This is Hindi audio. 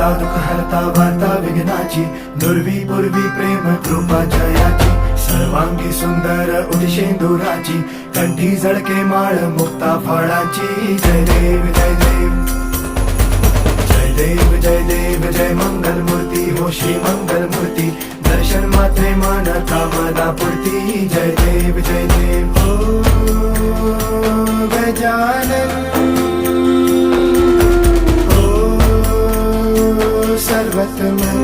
हरता दुःख हरता वार्ता विघ्नाची, दुर्वी पूर्वी प्रेम कृपा जयाची, सर्वांगी सुंदर उदिशेंदुराची, कंठी झळके माळ मुक्ता फळाची. जय देव जय देव जय देव जय देव जय मंगल मूर्ती हो श्री मंगल मूर्ती, दर्शन मात्रे मन कामना पूर्ती. जय देव जय देव हो गजानन हो सर्वतमन.